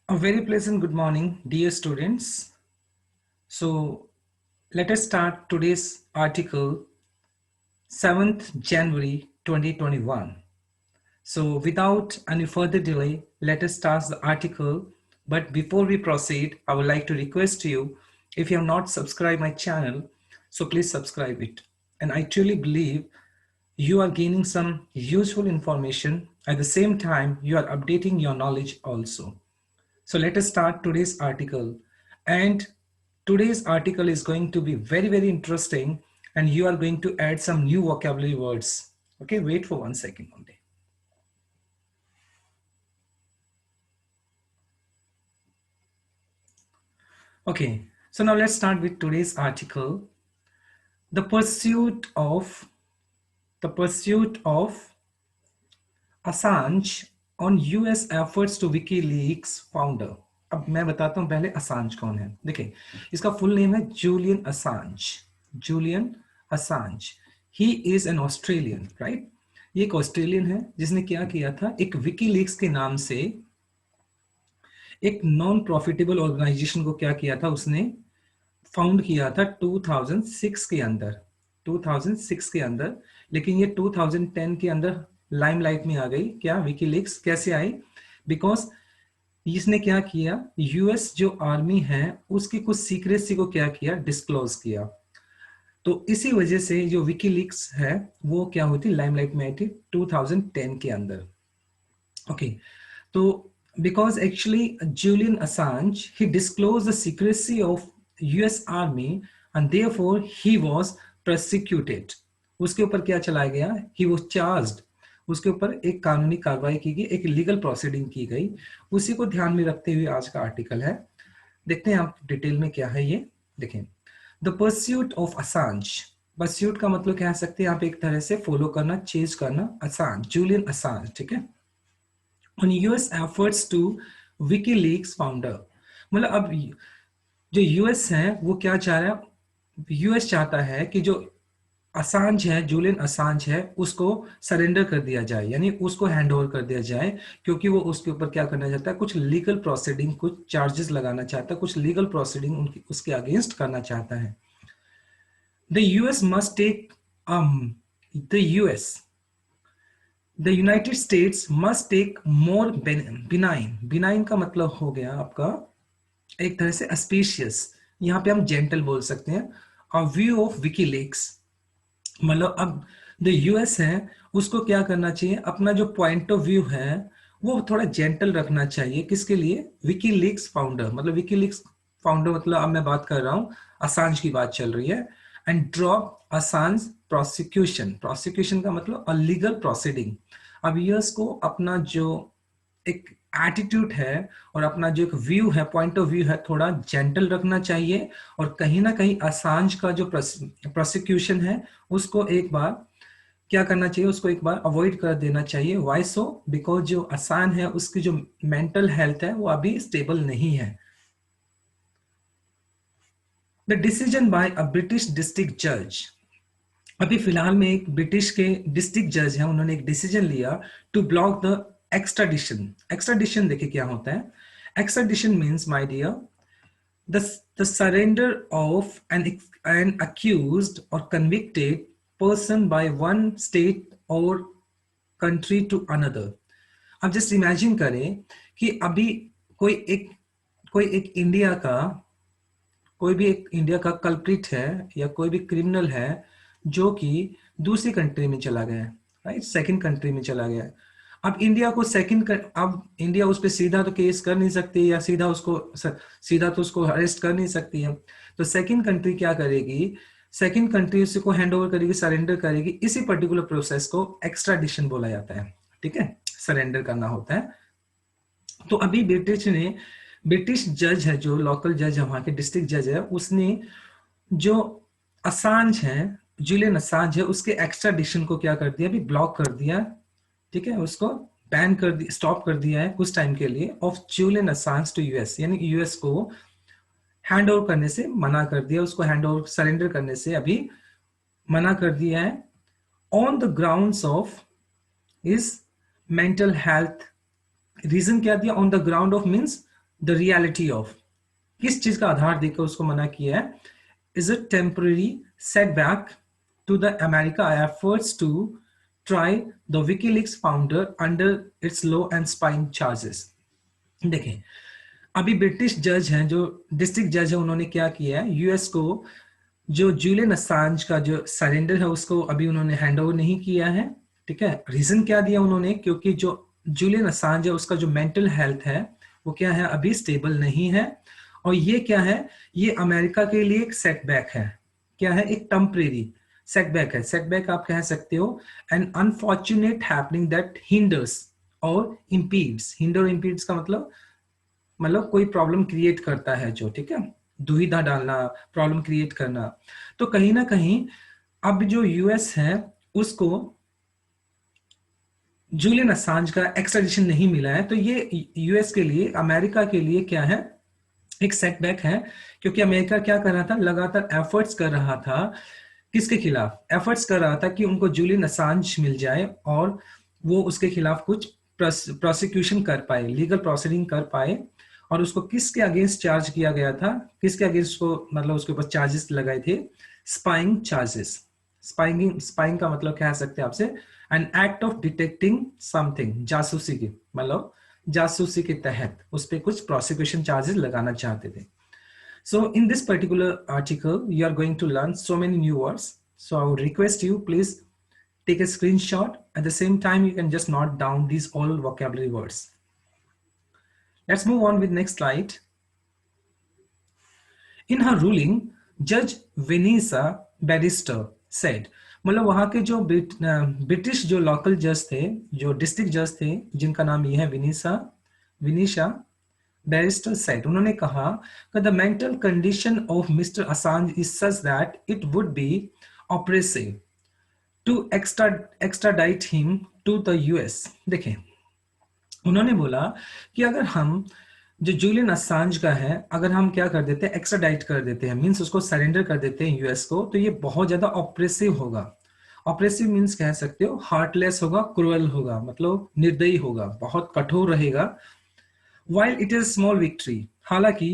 A very pleasant good morning, dear students. So, let us start today's article, 7th January 2021. So, without any further delay, let us start the article. But before we proceed, I would like to request you, if you have not subscribed my channel, so please subscribe it. And I truly believe you are gaining some useful information. At the same time, you are updating your knowledge also. So let us start today's article. And today's article is going to be very, very interesting. And you are going to add some new vocabulary words. Okay, wait for 1 second only. Okay, so now let's start with today's article. The pursuit of Assange on US efforts to WikiLeaks founder. अब मैं बताता हूं पहले Assange कौन है. देखिए, इसका full name है Julian Assange. Julian Assange. He is an Australian, right. ये एक ऑस्ट्रेलियन है जिसने क्या किया था, एक विकीलीक्स के नाम से एक नॉन प्रॉफिटेबल ऑर्गेनाइजेशन को क्या किया था, उसने फाउंड किया था 2006 के अंदर. 2006 के अंदर, लेकिन ये 2010 के अंदर लाइमलाइट में आ गई. क्या विकीलीक्स कैसे आई? बिकॉज इसने क्या किया, यूएस जो आर्मी है उसकी कुछ सीक्रेसी को क्या किया, डिस्क्लोज किया. तो इसी वजह से जो विकीलीक्स है वो क्या होती, लाइमलाइट में आई थी 2010 के अंदर. ओके, तो because actually Julian Assange, he disclosed the secrecy of US Army and therefore he was prosecuted. उसके ऊपर क्या चलाया गया, he was charged. उसके ऊपर एक कानूनी कार्रवाई की गई, एक लीगल प्रोसीडिंग की गई. उसी को ध्यान में रखते हुए आज का आर्टिकल है. देखते हैं आप डिटेल में क्या है ये. देखें, the pursuit of Assange. Pursuit का मतलब कह सकते हैं आप एक तरह से फॉलो करना, चेज करना. असांज, जूलियन असांज, ठीक है. On US efforts to WikiLeaks founder. मतलब अब जो यूएस है वो क्या चाह रहा है, यूएस चाहता है कि जो असांज है, जूलियन असांज है, उसको सरेंडर कर दिया जाए, यानी उसको हैंड ओवर कर दिया जाए, क्योंकि वो उसके ऊपर क्या करना चाहता है, कुछ लीगल प्रोसीडिंग, कुछ चार्जेस लगाना चाहता है, कुछ लीगल प्रोसीडिंग उनकी उसके अगेंस्ट करना चाहता है. The US must take the United States must take more benign का मतलब हो गया आपका एक तरह से अस्पीशियस. यहां पे हम जेंटल बोल सकते हैं. अ व्यू ऑफ विकीलीक्स, मतलब अब जो यूएस है उसको क्या करना चाहिए, अपना जो पॉइंट ऑफ व्यू है वो थोड़ा जेंटल रखना चाहिए. किसके लिए, विकीलीक्स फाउंडर. मतलब विकीलीक्स फाउंडर मतलब अब मैं बात कर रहा हूं, असांज की बात चल रही है. And drop Assange prosecution. Prosecution का मतलब अ लीगल प्रोसीडिंग. अब यूएस को अपना जो एक एटीट्यूड है और अपना जो एक व्यू है, पॉइंट ऑफ व्यू है, थोड़ा जेंटल रखना चाहिए. और कहीं ना कहीं असांज का जो प्रोसिक्यूशन है उसको एक बार क्या करना चाहिए, उसको एक बार अवॉइड कर देना चाहिए. Y so? बिकॉज जो असान है उसकी जो मेंटल हेल्थ है वो अभी स्टेबल नहीं है. The decision by a British district जज. अभी फिलहाल में एक ब्रिटिश के डिस्ट्रिक्ट जज है, उन्होंने एक डिसीजन लिया to block the extradition. Extradition देखिए क्या होता है. Extradition means, my dear, the surrender of an accused or convicted person by one state or country to another. अब जस्ट इमेजिन करें कि अभी कोई एक इंडिया का कोई भी एक इंडिया का कल्प्रिट है या कोई भी क्रिमिनल है जो कि दूसरी कंट्री में चला गया है, राइट, सेकंड कंट्री में चला गया है. अब इंडिया उस पर सीधा तो केस कर नहीं सकती, या सीधा तो उसको अरेस्ट कर नहीं सकती है. तो सेकंड कंट्री क्या करेगी, सेकंड कंट्री उसको हैंड ओवर करेगी, सरेंडर करेगी. इसी पर्टिकुलर प्रोसेस को एक्स्ट्राडिशन बोला जाता है. ठीक है, सरेंडर करना होता है. तो अभी ब्रिटिश जज है, जो लोकल जज है, वहां के डिस्ट्रिक्ट जज है, उसने जो असांज है, जूलियन असांज है, उसके एक्स्ट्राडिशन को क्या कर दिया, अभी ब्लॉक कर दिया. ठीक है, उसको बैन कर दिया, स्टॉप कर दिया है कुछ टाइम के लिए, of Julian Assange to US. यानी यूएस को हैंड ओवर करने से मना कर दिया, उसको हैंड ओवर सरेंडर करने से अभी मना कर दिया है, on the grounds of is mental health. Reason क्या दिया, on the ground of means the reality of, किस चीज का आधार देकर उसको मना किया है, is a temporary setback to the America efforts to try the WikiLeaks founder under its low end spying charges. देखें, अभी ब्रिटिश जज हैं, जो डिस्ट्रिक्ट जज है, उन्होंने क्या किया है, यूएस को जो जूलियन असांज का जो सरेंडर है उसको अभी उन्होंने हैंड ओवर नहीं किया है। ठीक है, रीजन क्या दिया उन्होंने, क्योंकि जो जूलियन असांज है उसका जो मेंटल हेल्थ है वो क्या है, अभी स्टेबल नहीं है। और ये क्या है, ये अमेरिका के लिए एक सेटबैक है। क्या है, एक टेम्परेरी सेटबैक है। सेटबैक आप कह सकते हो an unfortunate happening that hinders और इम्पीड्स। हिंडर इम्पीड्स का मतलब कोई प्रॉब्लम क्रिएट करता है जो, ठीक है, दुविधा डालना, प्रॉब्लम क्रिएट करना। तो कहीं ना कहीं अब जो यूएस है उसको जूलियन असांज का एक्स्ट्राडिशन नहीं मिला है, तो ये यूएस के लिए, अमेरिका के लिए क्या है, एक सेटबैक है। क्योंकि अमेरिका क्या कर रहा था, लगातार एफर्ट्स कर रहा था, किसके खिलाफ एफर्ट्स कर रहा था कि उनको जूलियन असांज मिल जाए और वो उसके खिलाफ कुछ प्रोसिक्यूशन कर पाए, लीगल प्रोसीडिंग कर पाए। और उसको किसके अगेंस्ट चार्ज किया गया था, किसके अगेंस्ट उसको, मतलब उसके ऊपर चार्जेस लगाए थे, स्पाइंग चार्जेस। स्पाइंग का मतलब कह सकते हैं आपसे an act of detecting something, जासूसी की, मतलब जासूसी के तहत उस पर कुछ प्रोसिक्यूशन चार्जेस लगाना चाहते थे। So in this particular article, you are going to learn so many new words. So I would request you, please take a screenshot. At the same time, you can just note down these all vocabulary words. Let's move on with next slide. In her ruling, Judge Vanessa Barrister said, मतलब वहां के जो British जो local जज थे, जो district जज थे, जिनका नाम ये है विनीशा बैरिस्टर सेड, उन्होंने कहा कि the mental condition of mister Assange is such that it would be oppressive to extradite him to the US. देखें, उन्होंने बोला कि अगर हम जो जूलियन असांज का है, अगर हम क्या कर देते हैं, एक्स्ट्राडाइट कर देते हैं, मींस उसको सरेंडर कर देते हैं यूएस को, तो ये बहुत ज्यादा ऑपरेसिव होगा। ऑपरेसिव मींस कह सकते हो हार्टलेस होगा, क्रूअल होगा, मतलब निर्दयी होगा, बहुत कठोर रहेगा। While it is small victory, हालांकि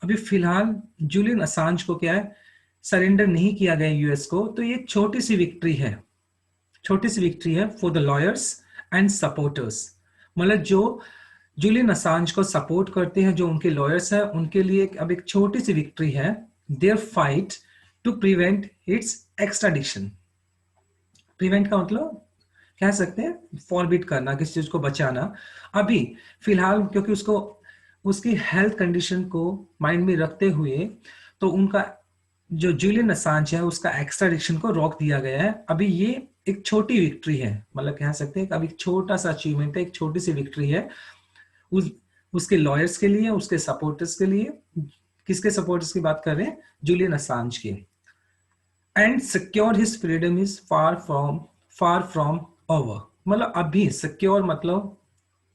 अभी फिलहाल जूलियन असांज को क्या है, सरेंडर नहीं किया गया यूएस को, तो ये छोटी सी विक्ट्री है, छोटी सी विक्ट्री है for the lawyers and supporters. मतलब जो जूलियन असांज को सपोर्ट करते हैं, जो उनके लॉयर्स हैं, उनके लिए अब एक छोटी सी विक्ट्री है। Their fight to prevent its extradition. Prevent का मतलब कह सकते हैं फॉरबिट करना, किसी चीज को बचाना। अभी फिलहाल क्योंकि उसको उसकी हेल्थ कंडीशन को माइंड में रखते हुए, तो उनका जो जूलियन असांज है उसका एक्स्ट्राडिक्शन को रोक दिया गया है। अभी ये एक छोटी विक्ट्री है, मतलब कह सकते हैं अभी छोटा सा अचीवमेंट है, एक छोटी सी विक्ट्री है उसके लॉयर्स के लिए, उसके सपोर्टर्स के लिए। किसके सपोर्टर्स की बात कर रहे हैं, जूलियन असांज के। And secure his freedom is far from over, मतलब अभी सिक्योर मतलब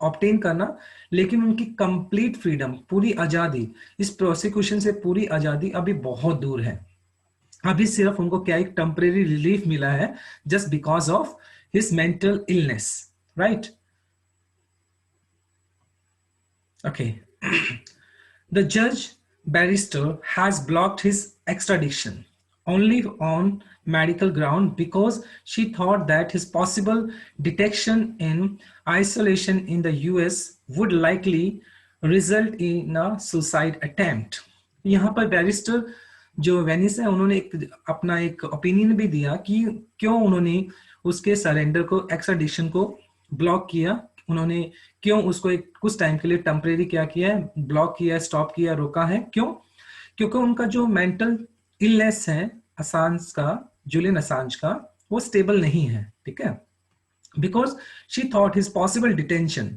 ऑब्टेन करना, लेकिन उनकी कंप्लीट फ्रीडम, पूरी आजादी, इस प्रोसिक्यूशन से पूरी आजादी अभी बहुत दूर है। अभी सिर्फ उनको क्या एक टेम्परेरी रिलीफ मिला है, just because of his mental illness, right. Okay, the जज barrister has blocked his extradition only on medical ground because she thought that his possible detection in isolation in the US would likely result in a suicide attempt. यहाँ पर barrister जो Venice है, उन्होंने अपना एक opinion भी दिया कि क्यों उन्होंने उसके सरेंडर को, एक्स्ट्राडिशन को ब्लॉक किया। उन्होंने क्यों उसको एक कुछ टाइम के लिए टेम्परेरी क्या किया है, ब्लॉक किया, स्टॉप किया, रोका है। क्यों? क्योंकि उनका जो मेंटल इलनेस है असांज का, जूलियन असांज का, वो स्टेबल नहीं है। ठीक है, because she thought his possible detention.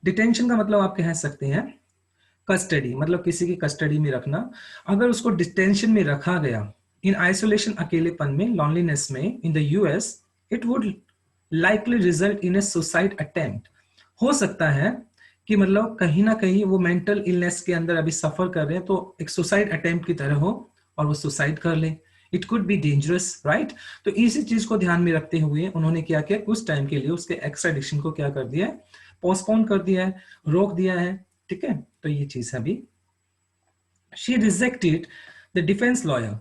Detention का मतलब आप कह सकते हैं कस्टडी, मतलब किसी की कस्टडी में रखना। अगर उसको डिटेंशन में रखा गया, इन आइसोलेशन, अकेलेपन में, लॉनलीनेस में, in the US, it would likely result in A suicide attempt. हो सकता है कि मतलब कहीं ना कहीं वो मेंटल इलनेस के अंदर अभी सफर कर रहे हैं, तो एक सुसाइड अटेम्प्ट की तरह हो और वो सुसाइड कर ले। It could be dangerous, right. तो इसी चीज को ध्यान में रखते हुए उन्होंने क्या किया, कुछ टाइम के लिए उसके एक्स्ट्राडिशन को क्या कर दिया है, पोस्टपोन कर दिया है, रोक दिया है। ठीक है, तो ये चीज है अभी। She rejected the defence lawyer,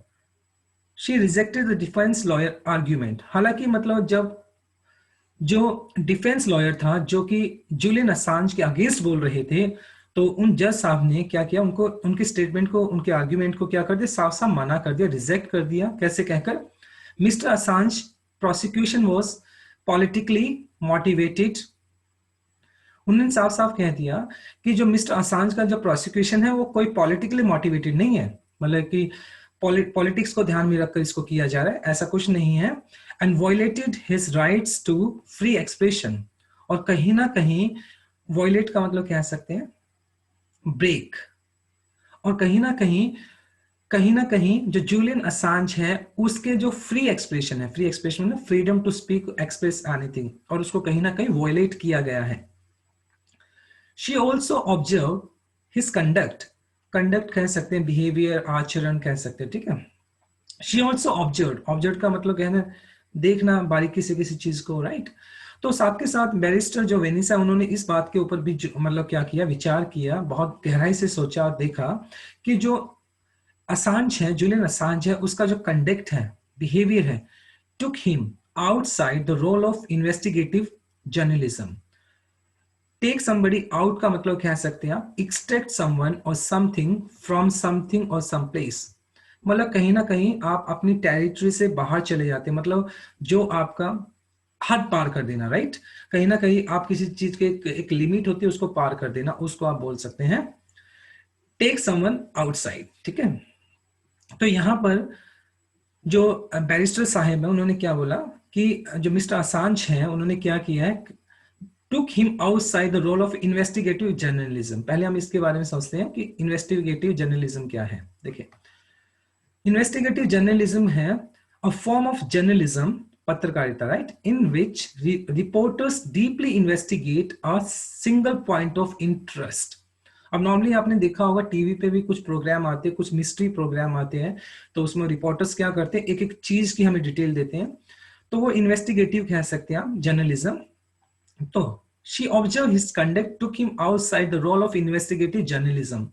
she rejected the defence lawyer argument. हालांकि मतलब जब जो डिफेंस लॉयर था जो कि जूलियन असांज के अगेंस्ट बोल रहे थे, तो उन जज साहब ने क्या किया, उनको उनके स्टेटमेंट को, उनके आर्ग्यूमेंट को क्या कर दिया, साफ साफ मना कर दिया, रिजेक्ट कर दिया। कैसे कहकर, mister Assange prosecution was politically motivated. उन्होंने साफ साफ कह दिया कि जो मिस्टर असांज का जो प्रोसिक्यूशन है वो कोई पॉलिटिकली मोटिवेटेड नहीं है, मतलब कि पॉलिटिक्स को ध्यान में रखकर इसको किया जा रहा है, ऐसा कुछ नहीं है। And violated his rights to free expression, और कहीं ना कहीं वायलेट का मतलब कह सकते हैं ब्रेक, और कहीं ना कहीं जो जूलियन असांज है उसके जो फ्री एक्सप्रेशन है, फ्री एक्सप्रेशन मतलब freedom to speak express anything, और उसको कहीं ना कहीं वायलेट किया गया है। She also observe his conduct, conduct कह सकते हैं, बिहेवियर, आचरण कह सकते हैं, ठीक है। शी ऑल्सो ऑब्जर्व, ऑब्जर्व का मतलब कहना देखना बारीकी से किसी चीज को, राइट। तो साथ के साथ बैरिस्टर जो वेनिसा, उन्होंने इस बात के ऊपर भी मतलब क्या किया, विचार किया, बहुत गहराई से सोचा और देखा कि जो असांज है, जूलियन असांज है, उसका जो कंडक्ट है, बिहेवियर है, took him outside the role of investigative journalism. Take somebody out का मतलब कह सकते हैं आप एक्सट्रैक्ट समवन और समथिंग फ्रॉम समथिंग और सम प्लेस, मतलब कहीं ना कहीं आप अपनी टेरिटरी से बाहर चले जाते हैं, मतलब जो आपका हद पार कर देना, राइट। कहीं ना कहीं आप किसी चीज के एक लिमिट होती है, उसको पार कर देना, उसको आप बोल सकते हैं टेक समवन आउटसाइड, ठीक है। तो यहां पर जो बैरिस्टर साहब है उन्होंने क्या बोला कि जो मिस्टर असांज है उन्होंने क्या किया है, took him outside the role of investigative journalism। पहले हम इसके बारे में समझते हैं कि इन्वेस्टिगेटिव जर्नलिज्म क्या है। देखिए, इन्वेस्टिगेटिव जर्नलिज्म है अ फॉर्म ऑफ जर्नलिज्म, पत्रकारिता, right, in which reporters deeply investigate a single point of interest. अब नॉर्मली आपने देखा होगा टीवी पे भी कुछ प्रोग्राम आते हैं, कुछ मिस्ट्री प्रोग्राम आते हैं, तो उसमें रिपोर्टर्स क्या करते हैं, एक एक चीज की हमें डिटेल देते हैं, तो वो इन्वेस्टिगेटिव कह सकते हैं आप जर्नलिज्म। तो she observe his conduct took him outside the role of investigative journalism.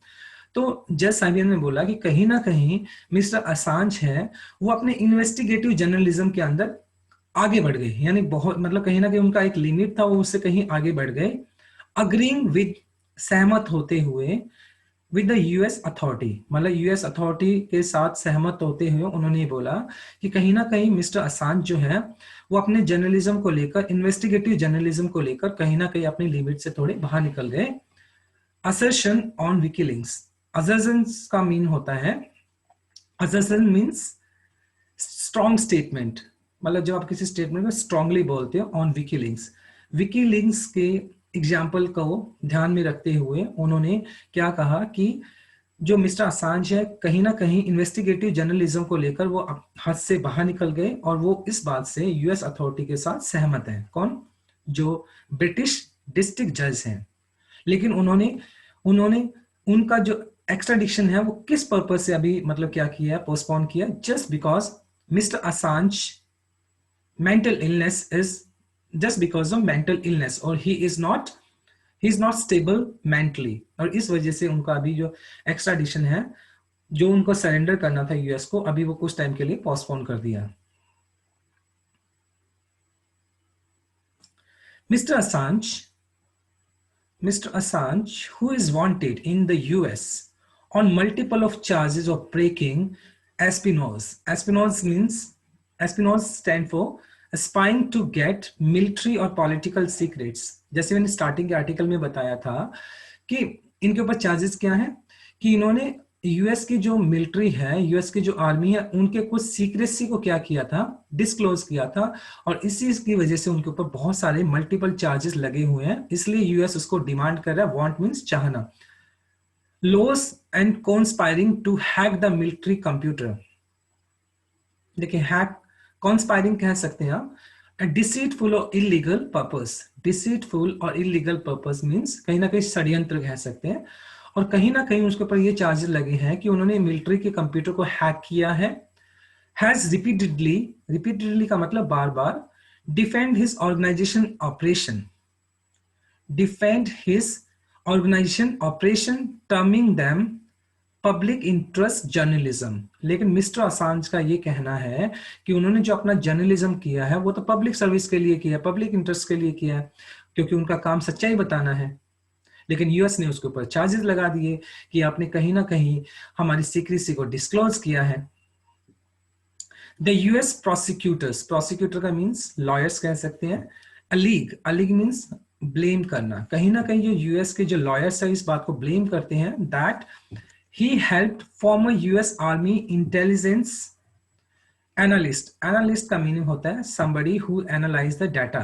तो जज साहिबियन ने बोला कि कहीं ना कहीं मिस्टर असांज है वो अपने इन्वेस्टिगेटिव जर्नलिज्म के अंदर आगे बढ़ गए, यानी बहुत मतलब कहीं ना कहीं उनका एक लिमिट था, वो उससे कहीं आगे बढ़ गए। अग्रीइंग विद, सहमत होते हुए, विद द यूएस अथॉरिटी, मतलब यूएस अथॉरिटी के साथ सहमत होते हुए उन्होंने ये बोला कि कहीं ना कहीं मिस्टर असांज जो है वो अपने जर्नलिज्म को लेकर, इन्वेस्टिगेटिव जर्नलिज्म को लेकर कहीं ना कहीं अपनी लिमिट से थोड़े बाहर निकल गए। असर्शन ऑन विकीलिंक्स, असर्शन का मीन होता है, असर्शन मीन्स स्ट्रॉन्ग स्टेटमेंट, मतलब जब आप किसी स्टेटमेंट को स्ट्रांगली बोलते हो। ऑन विकीलिंक्स, विकीलिंक्स के एग्जाम्पल को ध्यान में रखते हुए उन्होंने क्या कहा कि जो मिस्टर असांज है कहीं ना कहीं इन्वेस्टिगेटिव जर्नलिज्म को लेकर वो हद से बाहर निकल गए, और वो इस बात से यूएस अथॉरिटी के साथ सहमत हैं। कौन? जो ब्रिटिश डिस्ट्रिक्ट जज हैं। लेकिन उन्होंने उन्होंने उनका जो एक्स्ट्राडिक्शन है वो किस पर्पज से अभी मतलब क्या किया, पोस्टपोन किया, just because Mister Assange mental illness is, just because of mental illness, or he is not stable mentally, और इस वजह से उनका अभी जो एक्स्ट्राडिशन है, जो उनको सरेंडर करना था यूएस को, अभी वो कुछ टाइम के लिए पोस्टपोन कर दिया। Mister Assange who is wanted in the US on multiple of charges of breaking espionage, espionage stand for spying to get military और political secrets। जैसे मैंने स्टार्टिंग के आर्टिकल में बताया था कि इनके ऊपर चार्जेस क्या है, कि इन्होंने यूएस की जो मिलिट्री है, यूएस की जो आर्मी है, उनके कुछ सीक्रेसी को क्या किया था, डिस्क्लोज किया था, और इसी की वजह से उनके ऊपर बहुत सारे मल्टीपल चार्जेस लगे हुए हैं, इसलिए यूएस उसको डिमांड कर रहा है। वांट मींस चाहना। Laws and conspiring to hack the military computer. देखिए, हैक, कॉन्स्पायरिंग कह सकते हैं आप, डिसीटफुल और इलीगल पर्पस। डिसीटफुल और इलीगल पर्पस मींस कहीं ना कहीं षड्यंत्र कह सकते हैं, और कहीं ना कहीं उसके ऊपर ये चार्जेस लगे हैं कि उन्होंने मिलिट्री के कंप्यूटर को हैक किया है। हैज रिपीटेडली, रिपीटेडली का मतलब बार बार, defend his organisation operation, defend his organisation operation terming them public interest journalism. लेकिन मिस्टर असांज का ये कहना है कि उन्होंने जो अपना जर्नलिज्म किया है वो तो पब्लिक सर्विस के लिए किया, पब्लिक इंटरेस्ट के लिए किया है, क्योंकि उनका काम सच्चाई बताना है। लेकिन यूएस ने उसके ऊपर चार्जेस लगा दिए कि आपने कहीं ना कहीं हमारी सीक्रेसी को डिस्क्लोज किया है। द यूएस प्रोसिक्यूटर्स, प्रोसिक्यूटर का मीन्स लॉयर्स कह सकते हैं, अलीग, अलीग मीन्स ब्लेम करना, कहीं ना कहीं जो यूएस के जो लॉयर्स है इस बात को ब्लेम करते हैं that he helped former US army intelligence analyst, analyst का मीनिंग होता है somebody who analyze the data।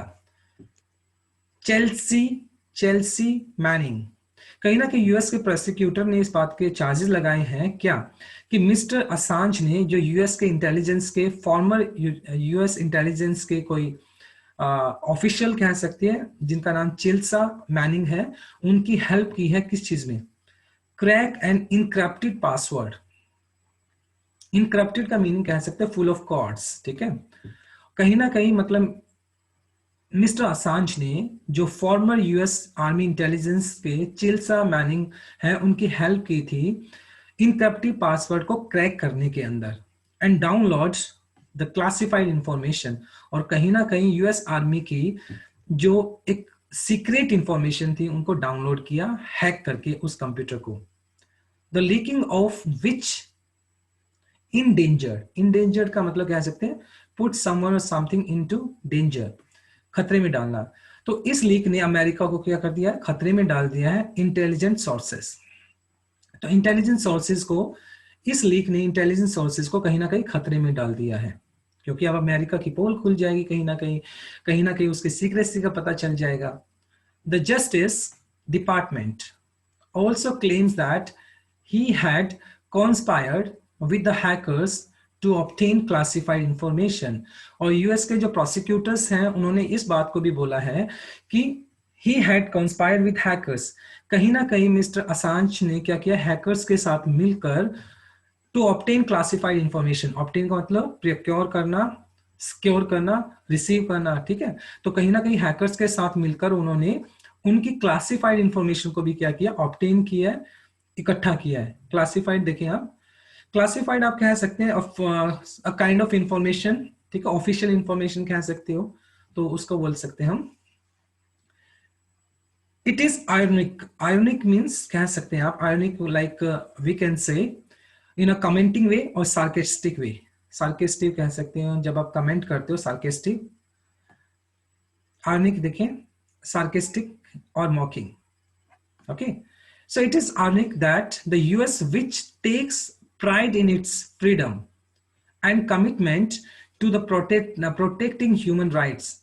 Chelsea, Chelsea Manning, कहीं ना कहीं यूएस के प्रोसिक्यूटर ने इस बात के चार्जेस लगाए हैं क्या कि मिस्टर असांज ने जो यूएस के इंटेलिजेंस के फॉर्मर यूएस इंटेलिजेंस के कोई ऑफिशियल कह सकते हैं जिनका नाम चिल्सा मैनिंग है, उनकी हेल्प की है किस चीज में, crack and encrypted password. Encrypted का मीनिंग कह सकते हैं फुल ऑफ कॉर्ड्स, ठीक है। कहीं ना कहीं मतलब मिस्टर असांज ने जो फॉर्मर यूएस आर्मी इंटेलिजेंस के चिल्सा मैनिंग है उनकी हेल्प की थी इनक्रप्टेड पासवर्ड को क्रैक करने के अंदर, and download the classified information, और कहीं ना कहीं यूएस आर्मी की जो एक सीक्रेट इंफॉर्मेशन थी उनको डाउनलोड किया हैक करके उस कंप्यूटर को। The leaking of which endangered, endangered का मतलब कह सकते हैं पुट समवन और समथिंग इनटू डेंजर, खतरे में डालना। तो इस लीक ने अमेरिका को क्या कर दिया है, खतरे में डाल दिया है इंटेलिजेंट सोर्सेस। तो इंटेलिजेंट सोर्सेस को, इस लीक ने इंटेलिजेंट सोर्सेस को कहीं ना कहीं खतरे में डाल दिया है, क्योंकि अब अमेरिका की पोल खुल जाएगी, कहीं ना कहीं उसकी सीक्रेसी का पता चल जाएगा। The justice department also claims that he had conspired with the hackers to obtain classified information। और यूएस के जो प्रोसिक्यूटर्स हैं उन्होंने इस बात को भी बोला है कि he had conspired with hackers, कहीं ना कहीं मिस्टर असांज ने क्या किया, हैकर्स के साथ मिलकर to obtain classified information, obtain का मतलब प्रोक्योर करना, सिक्योर करना, रिसीव करना, ठीक है। तो कहीं ना कहीं हैकर्स के साथ मिलकर उन्होंने उनकी क्लासिफाइड इंफॉर्मेशन को भी क्या किया, ऑब्टेन किया है, इकट्ठा किया है। क्लासिफाइड देखें आप, क्लासिफाइड आप कह सकते हैं अ काइंड ऑफ इंफॉर्मेशन, ठीक है, ऑफिशियल इंफॉर्मेशन कह सकते हो, तो उसको बोल सकते हैं हम। It is ionic, ionic means कह सकते हैं आप ionic, like we can say in a commenting वे और सार्केस्टिक वे, सार्केस्टिक कह सकते हैं जब आप कमेंट करते हो, सार्केस्टिक। आयोनिक देखें, sarcastic or mocking, okay। So it is ironic that the US, which takes pride in its freedom and commitment to the protecting human rights,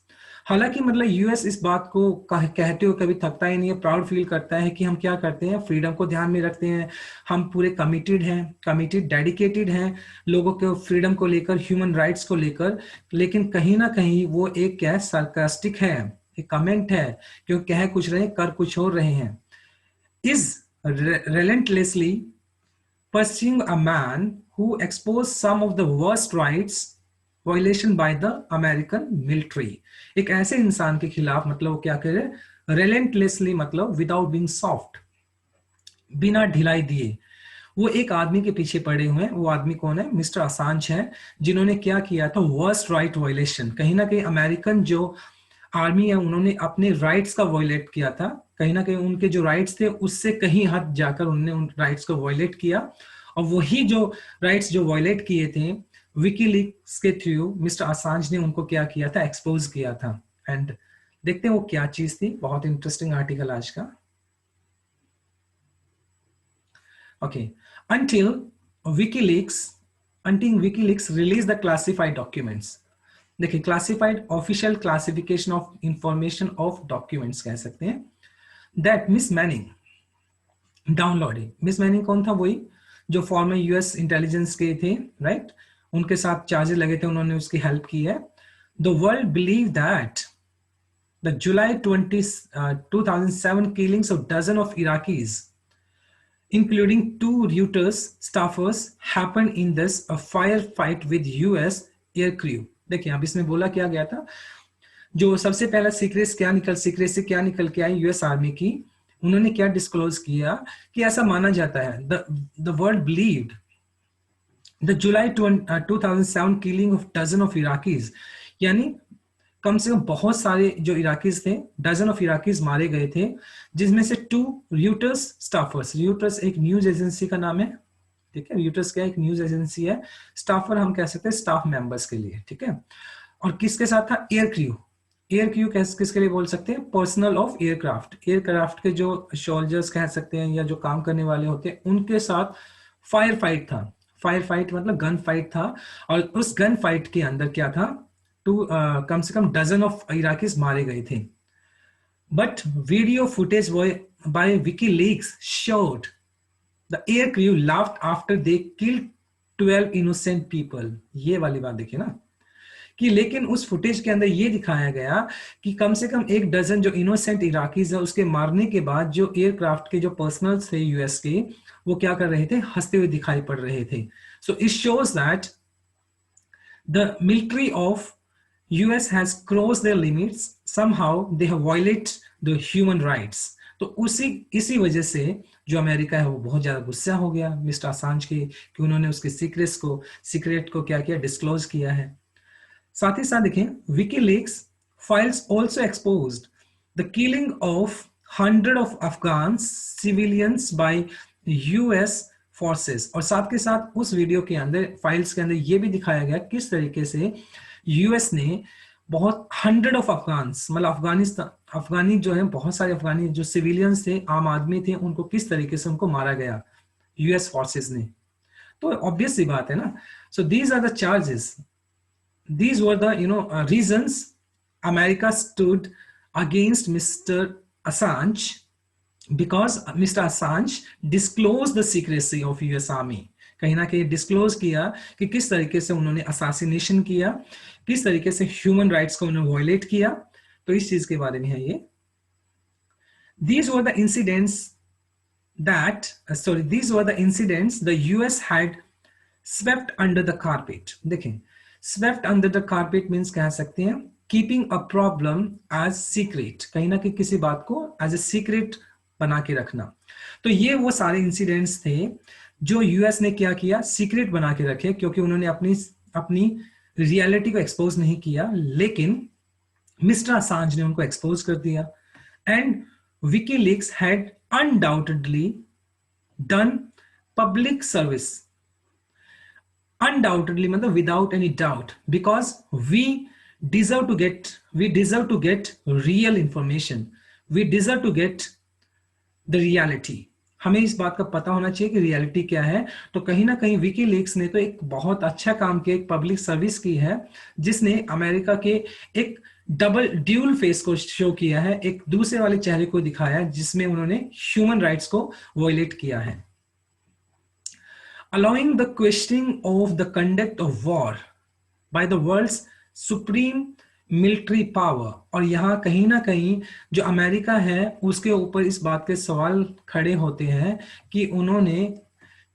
हालांकि मतलब यूएस इस बात को कहते हो कभी थकता ही नहीं है, प्राउड फील करता है कि हम क्या करते हैं, फ्रीडम को ध्यान में रखते हैं, हम पूरे कमिटेड हैं, कमिटेड डेडिकेटेड हैं लोगों के फ्रीडम को लेकर, ह्यूमन राइट्स को लेकर। लेकिन कहीं ना कहीं वो एक क्या है, सार्कास्टिक है, एक कमेंट है, क्योंकि कह कुछ रहे कर कुछ और रहे हैं। Is relentlessly pursuing a man who exposed some of the worst rights violation by the American military। एक ऐसे इंसान के खिलाफ मतलब वो क्या करे, relentlessly मतलब without being soft, बिना ढिलाई दिए वो एक आदमी के पीछे पड़े हुए हैं। वो आदमी कौन है, मिस्टर असांज है, जिन्होंने क्या किया था, वर्स्ट राइट वायलेशन। कहीं ना कहीं अमेरिकन जो आर्मी है उन्होंने अपने राइट्स का वायलेट किया था, कहीं ना कहीं उनके जो राइट्स थे उससे कहीं हद जाकर उन्होंने उन राइट्स को वायलेट किया, और वही जो राइट्स जो वायलेट किए थे विकीलीक्स के थ्रू मिस्टर असांज ने उनको क्या किया था, एक्सपोज किया था। एंड देखते हैं वो क्या चीज थी, बहुत इंटरेस्टिंग आर्टिकल आज का। Okay, until WikiLeaks released the classified documents। देखिए, classified official classification of information of documents कह सकते हैं, that miss Manning downloaded. Miss Manning कौन था, वही जो फॉर्मर यूएस इंटेलिजेंस के थे, राइट, उनके साथ चार्जेस लगे थे, उन्होंने उसकी हेल्प की है। The world believe that the July 2007 killings of dozen of Iraqis including 2 Reuters staffers happened in this a firefight with US air crew। देखिए अब इसमें बोला क्या गया था, जो सबसे पहला सीक्रेट से क्या निकल के आई यूएस आर्मी की, उन्होंने क्या डिस्क्लोज किया कि ऐसा माना जाता है, the world believed the July 2007 killing of dozen of Iraqis, यानी कम से कम बहुत सारे जो इराकीज थे, डजन ऑफ इराकीज मारे गए थे, जिसमें से 2 र्यूटर्स स्टाफर्स, र्यूटर्स एक न्यूज एजेंसी का नाम है, ठीक है, र्यूटर्स क्या एक न्यूज एजेंसी है, स्टाफर हम कह सकते हैं स्टाफ मेंबर्स के लिए, ठीक है। और किसके साथ था, एयर क्रू, एयर क्रू किसके लिए बोल सकते हैं, पर्सनल ऑफ एयरक्राफ्ट, एयरक्राफ्ट के जो सोल्जर्स कह सकते हैं या जो काम करने वाले होते हैं उनके साथ फायर फाइट था, फायर फाइट मतलब गन फाइट था, और उस गन फाइट के अंदर क्या था, कम से कम डजन ऑफ इराकीज मारे गए थे। But video footage by WikiLeaks showed the air crew laughed after they killed 12 innocent people. ये वाली बात देखिए ना, कि लेकिन उस फुटेज के अंदर ये दिखाया गया कि कम से कम 1 डजन जो इनोसेंट इराकीज है उसके मारने के बाद जो एयरक्राफ्ट के जो पर्सनल्स थे यूएस के, वो क्या कर रहे थे, हंसते हुए दिखाई पड़ रहे थे। So it shows that the military of US has crossed their limits. Somehow they have violated the human rights. तो इसी वजह से जो अमेरिका है वो बहुत ज्यादा गुस्सा हो गया मिस्टर असांज के, कि उन्होंने उसके सीक्रेट को क्या किया, डिस्क्लोज किया है। साथ ही साथ देखें, WikiLeaks files also exposed the killing of 100 of Afghan civilians by US forces. और साथ के साथ उस वीडियो के अंदर, फाइल्स के अंदर ये भी दिखाया गया किस तरीके से यूएस ने बहुत 100 ऑफ अफगान्स, मतलब अफगानी जो है, बहुत सारे अफगानी जो सिविलियंस थे, आम आदमी थे, उनको किस तरीके से उनको मारा गया यूएस फोर्सेस ने। तो ऑब्वियस सी बात है ना। So these are the charges, these were the reasons America stood against Mister Assange, because Mister Assange disclose the secrecy of US army. कहीं ना कहीं डिस्क्लोज किया कि किस तरीके से उन्होंने असैसिनेशन किया, किस तरीके से ह्यूमन राइट्स को उन्होंने वायलेट किया। तो इस चीज के बारे में है ये। These were the incidents the US had swept under the carpet. देखें, swept under the carpet means कह सकते हैं keeping a problem as secret, कहीं ना कहीं किसी बात को as a secret बना के रखना। तो ये वो सारे इंसिडेंट्स थे जो यूएस ने क्या किया, सीक्रेट बना के रखे, क्योंकि उन्होंने अपनी रियलिटी को एक्सपोज नहीं किया, लेकिन मिस्टर असांज ने उनको एक्सपोज कर दिया। And WikiLeaks had undoubtedly done public service, undoubtedly मतलब without any doubt, because we deserve to get real information, we deserve to get the reality. हमें इस बात का पता होना चाहिए कि रियलिटी क्या है। तो कहीं ना कहीं विकीलीक्स ने तो एक बहुत अच्छा काम किया, एक पब्लिक सर्विस की है, जिसने अमेरिका के एक ड्यूल फेस को शो किया है, एक दूसरे वाले चेहरे को दिखाया है, जिसमें उन्होंने ह्यूमन राइट्स को वायलेट किया है। Allowing the questioning of the conduct of war by the world's supreme military power. और यहां कहीं ना कहीं जो अमेरिका है उसके ऊपर इस बात के सवाल खड़े होते हैं कि उन्होंने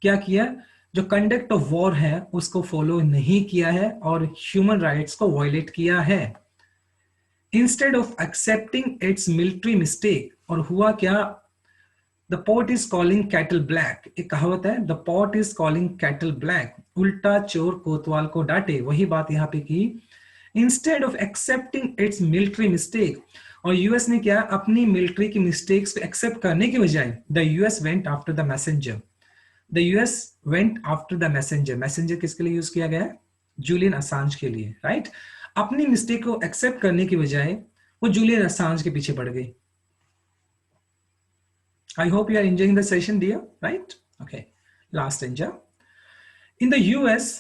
क्या किया, जो कंडक्ट ऑफ वॉर है उसको फॉलो नहीं किया है और ह्यूमन राइट्स को वायलेट किया है। Instead of accepting it's military mistake, और हुआ क्या, the pot is calling cattle black, एक कहावत है, the pot is calling cattle black, उल्टा चोर कोतवाल को डांटे, वही बात यहां पे की। Instead of accepting it's military mistake, और यूएस ने क्या, अपनी मिलिट्री की मिस्टेक्स को एक्सेप्ट करने की बजाय the US went after the messenger, the US went after the messenger. Messenger किसके लिए यूज किया गया है, जूलियन असांज के लिए, राइट। अपनी मिस्टेक को एक्सेप्ट करने की बजाय वो जूलियन असांज के पीछे पड़ गई। I hope you are enjoying the session, dear, right? Okay, last stanza. In the US,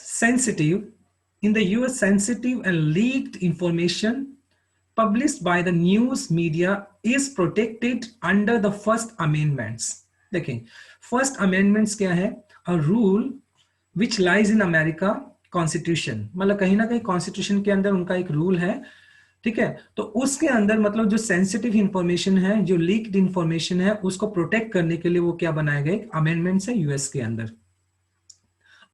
sensitive and leaked information published by the news media is protected under the First Amendments. देखें, First Amendments क्या है? A rule which lies in America Constitution. मतलब कहीं ना कहीं constitution के अंदर उनका एक रूल है, ठीक है। तो उसके अंदर मतलब जो सेंसिटिव इंफॉर्मेशन है, जो लीक्ड इंफॉर्मेशन है, उसको प्रोटेक्ट करने के लिए वो क्या बनाए गए, अमेंडमेंट्स है यूएस के अंदर।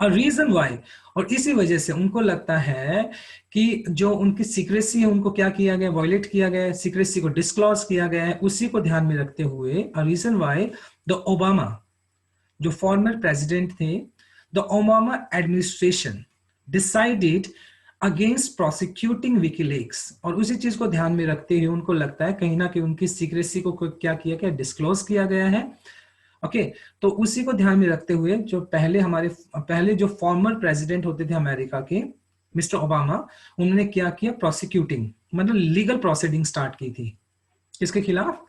रीजन वाई, और इसी वजह से उनको लगता है कि जो उनकी सीक्रेसी है उनको क्या किया गया, वायलेट किया गया है, सीक्रेसी को डिस्क्लोज किया गया है, उसी को ध्यान में रखते हुए रीजन वाई द ओबामा, जो फॉर्मर प्रेसिडेंट थे, the Obama administration decided against prosecuting WikiLeaks, और उसी चीज को ध्यान में रखते हुए उनको लगता है कहीं ना कहीं उनकी सीक्रेसी को क्या किया गया, डिस्क्लोज किया गया है। ओके, तो उसी को ध्यान में रखते हुए जो पहले जो फॉर्मर प्रेसिडेंट होते थे अमेरिका के, मिस्टर ओबामा, उन्होंने क्या किया, प्रोसिक्यूटिंग मतलब लीगल प्रोसीडिंग स्टार्ट की थी, किसके खिलाफ,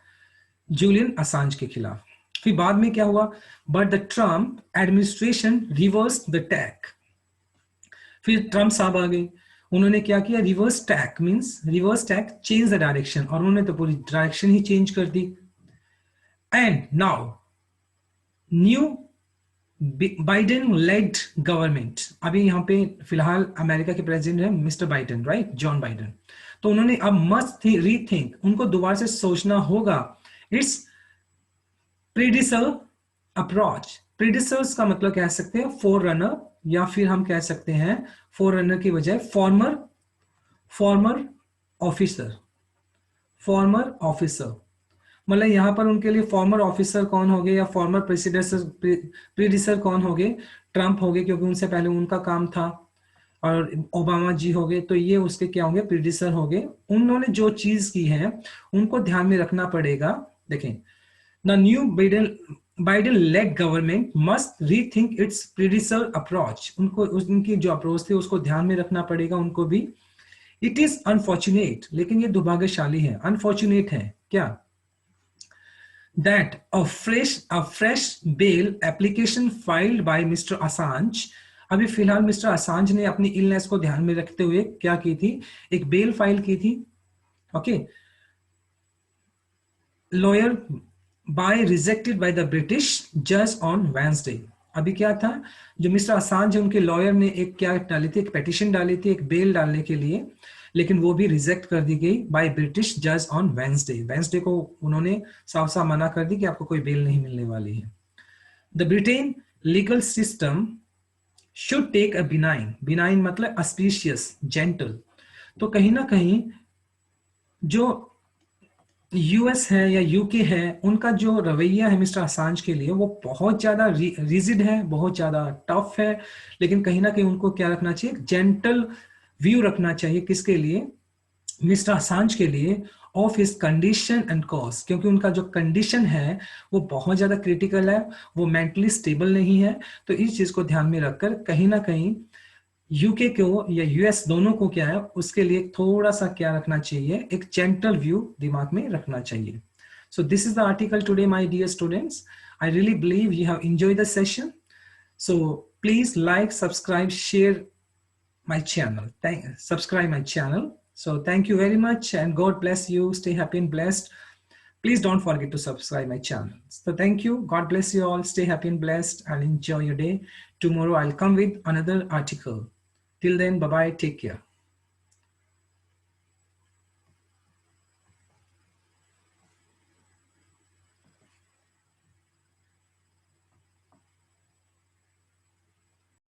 जूलियन असांज के खिलाफ। फिर बाद में क्या हुआ, but the Trump administration reversed the tack, फिर ट्रम्प साहब आ गए, उन्होंने क्या किया, reverse tack means reverse tack, change the direction, और उन्होंने तो पूरी डायरेक्शन ही चेंज कर दी। And now new Biden led government, अभी यहां पे फिलहाल अमेरिका के प्रेसिडेंट है mister Biden, right, John Biden. तो उन्होंने अब मस्ट रीथिंक, उनको दोबारा से सोचना होगा इट्स प्रीडिसर अप्रोच। प्रीडिसर्स का मतलब कह सकते हैं फोर रनर, या फिर हम कह सकते हैं फोर रनर की बजाय फॉर्मर ऑफिसर, मतलब यहां पर उनके लिए फॉर्मर ऑफिसर कौन हो गए या फॉर्मर प्रीडिसर कौन हो गए, ट्रंप हो गए, क्योंकि उनसे पहले उनका काम था, और ओबामा जी हो गए, तो ये उसके क्या होंगे, प्रीडिसर हो गए। उन्होंने जो चीज की है उनको ध्यान में रखना पड़ेगा। देखें, the new Biden led government must rethink its predecessor approach, उनको उनकी जो अप्रोच थी उसको ध्यान में रखना पड़ेगा उनको भी। इट इज अनफॉर्चुनेट, लेकिन ये दुर्भाग्यशाली है, अनफॉर्चुनेट है क्या, that a fresh bail application filed by Mr. Assange, अभी फिलहाल मिस्टर असांज ने अपनी इलनेस को ध्यान में रखते हुए क्या की थी, एक बेल फाइल की थी। Okay, lawyer bye rejected by the British जज ऑन वेंसडे। अभी क्या था, जो मिस्टर असांज है उनके लॉयर ने एक क्या डाली थी, एक पेटिशन डाली थी एक बेल डालने के लिए, लेकिन वो भी रिजेक्ट कर दी गई बाय ब्रिटिश जज ऑन वेंसडे को उन्होंने साफ साफ मना कर दी कि आपको कोई बेल नहीं मिलने वाली है। The Britain legal system should take a benign मतलब अस्पीशियस, जेंटल। तो कहीं ना कहीं जो यूएस है या यूके है, उनका जो रवैया है मिस्टर असांज के लिए वो बहुत ज्यादा रिजिड है, बहुत ज्यादा टफ है, लेकिन कहीं ना कहीं उनको क्या रखना चाहिए, जेंटल व्यू रखना चाहिए, किसके लिए, मिस्टर असांज के लिए, of his condition and cause, क्योंकि उनका जो कंडीशन है वो बहुत ज्यादा क्रिटिकल है, वो मेंटली स्टेबल नहीं है। तो इस चीज को ध्यान में रखकर कहीं ना कहीं यूके को या यूएस दोनों को क्या है, उसके लिए थोड़ा सा क्या रखना चाहिए, एक जेंटल व्यू दिमाग में रखना चाहिए। So this is the article today, my dear students. I really believe you have enjoyed the session. So please like, subscribe, share my channel. Subscribe my channel. So thank you very much and God bless you. Stay happy and blessed. Please don't forget to subscribe my channel. So thank you. God bless you all. Stay happy and blessed and enjoy your day. Tomorrow I'll come with another article. Till then, bye-bye. Take care.